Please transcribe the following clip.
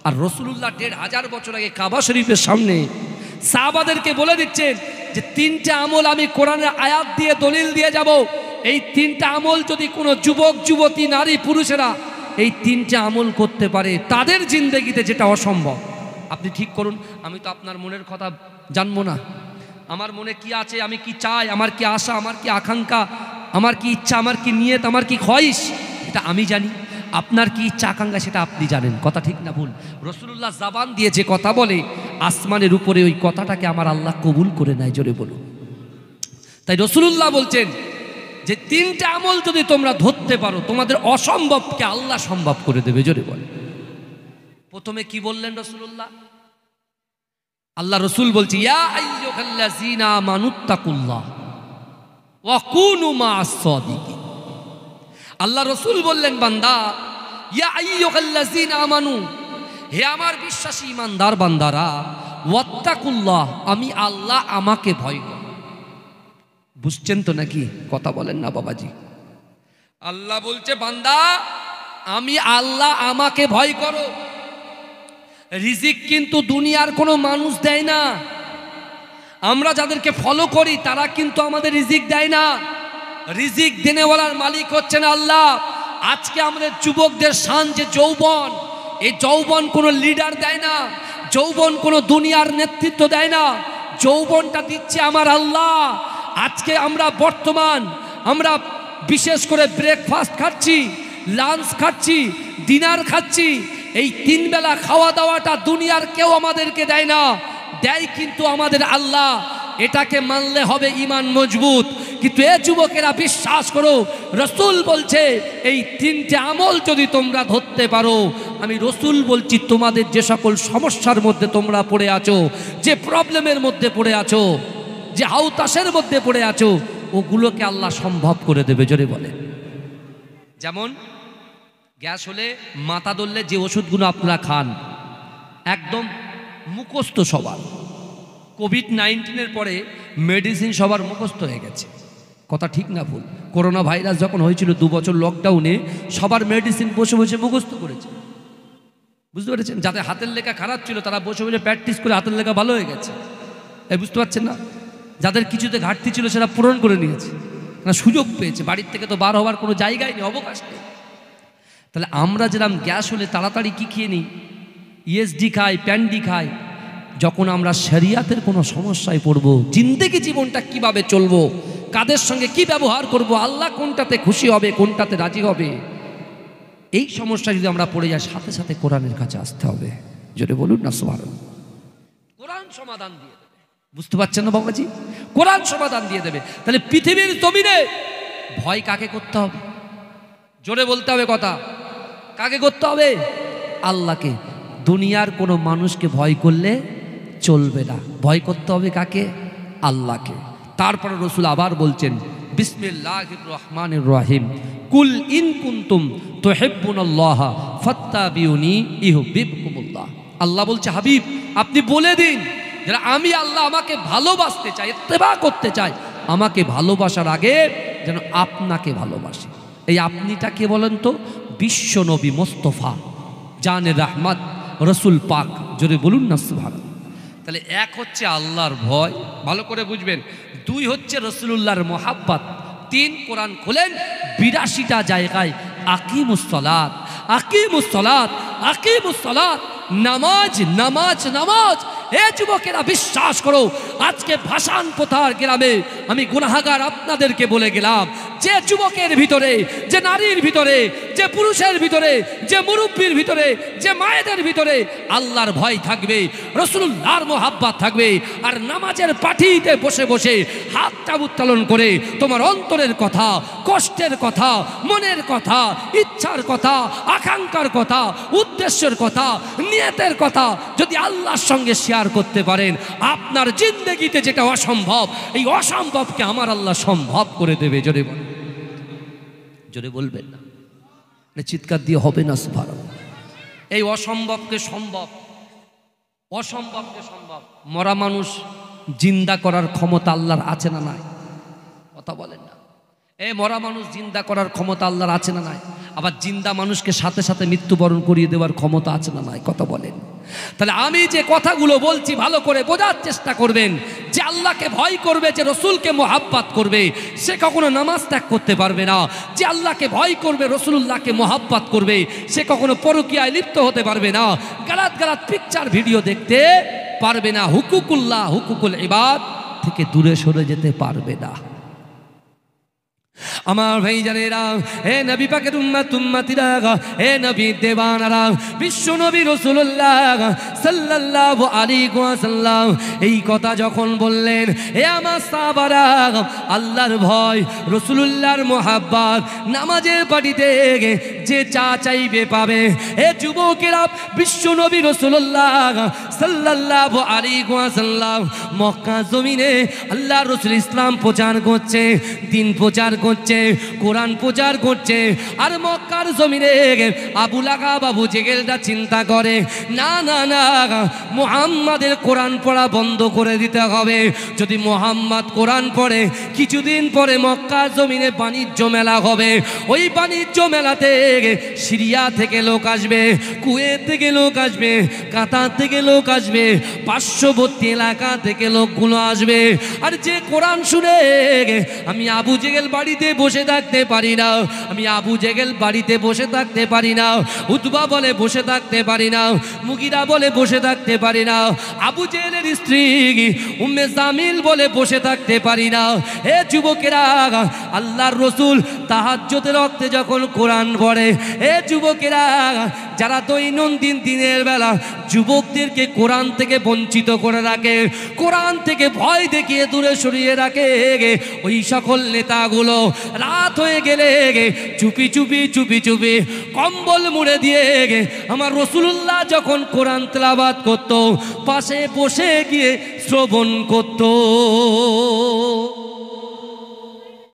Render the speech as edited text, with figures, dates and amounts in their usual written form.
আর রাসূলুল্লাহ ১৫০০ বছর আগে কাবা শরীফের সামনে সাহাবাদেরকে বলে দিচ্ছেন যে ৩টা আমল আমি কোরআনের আয়াত দিয়ে দলিল দিয়ে যাব, এই 3টা আমল যদি কোনো যুবক যুবতী নারী পুরুষেরা এই 3টা আমল করতে পারে তাদের জিন্দেগিতে যেটা অসম্ভব। আপনি ঠিক করুন, আমি তো আপনার মনের কথা জানবো না, আমার মনে কি আছে, আমি কি চাই, আমার কি আশা, আমার কি আকাঙ্ক্ষা, আমার কি ইচ্ছা, আমার কি নিয়ত, আমার কি খোয়াইশ, এটা আমি জানি। আপনার কি ইচ্ছা আকাঙ্ক্ষা সেটা আপনি জানেন, কথা ঠিক না ভুল? রাসূলুল্লাহ জবান দিয়ে যে কথা বলে আসমানের উপরে ওই কথাটাকে আমার আল্লাহ কবুল করে নেয়, জোরে বলুন। তাই রাসূলুল্লাহ বলছেন যে 3টা আমল যদি তোমরা ধরতে পারো তোমাদের অসম্ভবকে আল্লাহ সম্ভব করে দেবে, জোরে বলে। প্রথমে কি বললেন রাসূলুল্লাহ? আল্লাহ রসুল বলছে ইয়া আইয়ুহাল্লাযীনা আমানুত্তাকুল্লাহ ওয়া কুনু মা'আস সাদিকিন। আল্লাহ রসুল বললেন বান্দা, ইয়া আইয়ুহাল্লাযীনা আমানু, হে আমার বিশ্বাসী ইমানদার বান্দারা, ওয়াত্তাকুল্লাহ, আমি আল্লাহ, আমাকে ভয় করো। বুঝছেন তো নাকি? কথা বলেন না বাবাজি। আল্লাহ বলছে বান্দা আমি আল্লাহ, আমাকে ভয় করো। রিজিক কিন্তু দুনিয়ার কোনো মানুষ দেয় না, আমরা যাদেরকে ফলো করি তারা কিন্তু আমাদের রিজিক দেয় না। রিজিক দেনেওয়ালার মালিক হচ্ছেন আল্লাহ। আজকে আমাদের যুবকদের শান যে যৌবন, এই যৌবন কোনো লিডার দেয় না, যৌবন কোনো দুনিয়ার নেতৃত্ব দেয় না, যৌবনটা দিচ্ছে আমার আল্লাহ। আজকে আমরা বর্তমান আমরা বিশেষ করে ব্রেকফাস্ট খাচ্ছি, লাঞ্চ খাচ্ছি, ডিনার খাচ্ছি, এই 3 বেলা খাওয়া দাওয়াটা দুনিয়ার কেউ আমাদেরকে দেয় না, দেয় কিন্তু আমাদের আল্লাহ। এটাকে মানলে হবে ঈমান মজবুত। কিন্তু এ যুবকেরা বিশ্বাস করো, রাসূল বলছে এই 3টে আমল যদি তোমরা ধরতে পারো, আমি রাসূল বলছি তোমাদের যে সকল সমস্যার মধ্যে তোমরা পড়ে আছো, যে প্রবলেমের মধ্যে পড়ে আছো, যে হাউতাসের মধ্যে পড়ে আছো, ওগুলোকে আল্লাহ সম্ভব করে দেবে, জোরে বলে। যেমন গ্যাস হলে, মাথা ধরলে যে ওষুধগুলো আপনারা খান একদম মুখস্থ সবার। কোভিড-19 পরে মেডিসিন সবার মুখস্থ হয়ে গেছে, কথা ঠিক না ভুল? করোনা ভাইরাস যখন হয়েছিল 2 বছর লকডাউনে, সবার মেডিসিন বসে বসে মুখস্থ করেছে, বুঝতে পেরেছেন? যাদের হাতের লেখা খারাপ ছিল তারা বসে বসে প্র্যাকটিস করে হাতের লেখা ভালো হয়ে গেছে, এই বুঝতে পারছেন না? যাদের কিছুতে ঘাটতি ছিল সেটা পূরণ করে নিয়েছে, না সুযোগ পেয়েছে, বাড়ির থেকে তো বার হওয়ার কোনো জায়গায় নেই, অবকাশ নেই। তাহলে আমরা যেরকম গ্যাস হলে তাড়াতাড়ি কি খেয়ে নিই, ইএসডি খাই, প্যান্ডি খাই, যখন আমরা শরিয়াতের কোনো সমস্যায় পড়ব, জিন্দেগি জীবনটা কিভাবে চলবো, কাদের সঙ্গে কি ব্যবহার করব, আল্লাহ কোনটাতে খুশি হবে, কোনটাতে রাজি হবে, এই সমস্যা যদি আমরা পড়ে যাই, সাথে সাথে কোরআনের কাছে আসতে হবে, জোরে বলুন না সুবহানাল্লাহ। কোরআন সমাধান দিয়ে দেবে, বুঝতে পারছেন না বাবাজি? কোরআন সমাধান দিয়ে দেবে। তাহলে পৃথিবীর জমিনে ভয় কাকে করতে হবে? জোরে বলতে হবে কথা, কাকে করতে হবে? আল্লাহকে। দুনিয়ার কোনো মানুষকে ভয় করলে চলবে না, ভয় করতে হবে কাকে? আল্লাহকে। তারপরে রাসূল আবার বলছেন বিসমিল্লাহির রহমানির রহিম, কুল ইন কুনতুম তুহিব্বুনাল্লাহ ফাত্তাবিউনি ইউহিব্বুকুমুল্লাহ। আল্লাহ বলছে হাবিব আপনি বলে দিন, যারা আমি আল্লাহ আমাকে ভালোবাসতে চাই, ইত্তেবা করতে চাই, আমাকে ভালোবাসার আগে যেন আপনাকে ভালোবাসে। এই আপনিটা কে বলেন তো? বিশ্ব নবী মোস্তফা জানে রাহমাত রসুল পাক, জোরে বলুন না সুবহানাল্লাহ। তাহলে এক হচ্ছে আল্লাহর ভয়, ভালো করে বুঝবেন। 2 হচ্ছে রসুলুল্লাহর মোহাব্বত। 3 কোরআন খোলেন 82টা জায়গায় আকিমুস সালাত, আকিমুস সালাত, আকিমুস সালাত, নামাজ, নামাজ, নামাজ। এ যুবকেরা বিশ্বাস করো, আজকে ভাসান পোথার গ্রামে আমি গুনাহগার আপনাদেরকে বলে গেলাম, যে যুবকের ভিতরে, যে নারীর ভিতরে, যে পুরুষের ভিতরে, যে মুরব্বীর ভিতরে, যে মায়েদের ভিতরে আল্লাহর ভয় থাকবে, রাসূলুল্লাহর মোহাব্বত থাকবে, আর নামাজের পাঠিতে বসে বসে হাতটা উত্তোলন করে তোমার অন্তরের কথা, কষ্টের কথা, মনের কথা, ইচ্ছার কথা, আকাঙ্ক্ষার কথা, উদ্দেশ্যের কথা, নিয়তের কথা যদি আল্লাহর সঙ্গে শেয়ার করতে পারেন, আপনার জিন্দেগিতে যেটা অসম্ভব, এই অসম্ভবকে আমার আল্লাহ সম্ভব করে দেবে। জোরে বলেন, জোরে বলবেন না, চিৎকার দিয়ে হবে না সুবহানাল্লাহ। এই অসম্ভবকে সম্ভব, অসম্ভবকে সম্ভব। মরা মানুষ জিন্দা করার ক্ষমতা আল্লাহর আছে না নাই? কথা বলেন না। এই মরা মানুষ জিন্দা করার ক্ষমতা আল্লাহর আছে না নাই? আবার জিন্দা মানুষকে সাথে সাথে মৃত্যুবরণ করিয়ে দেওয়ার ক্ষমতা আছে না নাই? কথা বলেন। তাহলে আমি যে কথাগুলো বলছি ভালো করে বোঝার চেষ্টা করবেন। যে আল্লাহকে ভয় করবে, যে রসুলকে মোহাব্বত করবে, সে কখনো নামাজ ত্যাগ করতে পারবে না। যে আল্লাহকে ভয় করবে, রসুলুল্লাহকে মোহাব্বত করবে, সে কখনো পরকীয়ায় লিপ্ত হতে পারবে না, গালাত গালাত পিকচার ভিডিও দেখতে পারবে না, হুকুকুল্লাহ হুকুকুল ইবাদ থেকে দূরে সরে যেতে পারবে না। আমার ভাই জানেরা, হে নবী পাকের উম্মত উম্মতিরা, হে নবী দেওয়ানারা, বিশ্ব নবী রাসূলুল্লাহ সাল্লাল্লাহু আলাইহি ওয়াসাল্লাম এই কথা যখন বললেন, হে আমার সাহাবারা, আল্লাহর ভয়, রাসূলুল্লাহর মোহাব্বত, নামাজের পাটিতে যে চা চাইবে পাবে। হে যুবকেরা, বিশ্ব নবী রাসূলুল্লাহ সাল্লাল্লাহু আলাইহি ওয়াসাল্লাম মক্কা জমিনে আল্লাহর রাসূল ইসলাম প্রচার করছে, দিন প্রচার করছে, কোরআন প্রচার করছে। আর মক্কার জমিনে আবু লাহাব আবু জেহেলটা চিন্তা করে, না না না, মুহাম্মাদের কোরআন পড়া বন্ধ করে দিতে হবে। যদি মুহাম্মদ কোরআন পড়ে, কিছুদিন পরে মক্কার জমিনে বাণিজ্য মেলা হবে। ওই বাণিজ্য মেলাতে সিরিয়া থেকে লোক আসবে, কুয়েত থেকে লোক আসবে, কাতার থেকে লোক আসবে, পার্শ্ববর্তী এলাকা থেকে লোকগুলো আসবে। আর যে কোরআন শুনে আমি আবু জেহেল বাড়িতে বসে থাকতে পারি না, আমি আবু জেহেল বাড়িতে বসে থাকতে পারি না, উতবা বলে বসে থাকতে পারি না, মুগিরা বলে বসে থাকতে পারি না, আবু জেহেলের স্ত্রী উম্মে জামিল বলে বসে থাকতে পারি না। হে যুবকেরা, আল্লাহর রসুল তাহাজ্জুদের ওয়াক্তে যখন কোরআন পড়ে, হে যুবকেরা, যারা দৈনন্দিন দিনের বেলা যুবকদেরকে কোরআন থেকে বঞ্চিত করে রাখে, কোরআন থেকে ভয় দেখিয়ে দূরে সরিয়ে রাখে, ওই সকল নেতাগুলো রাত হয়ে গেলে চুপি চুপি চুপি চুপি কম্বল মুড়ে দিয়ে আমার রাসূলুল্লাহ যখন কোরআন তেলাওয়াত করত, পাশে বসে গিয়ে শ্রবণ করত।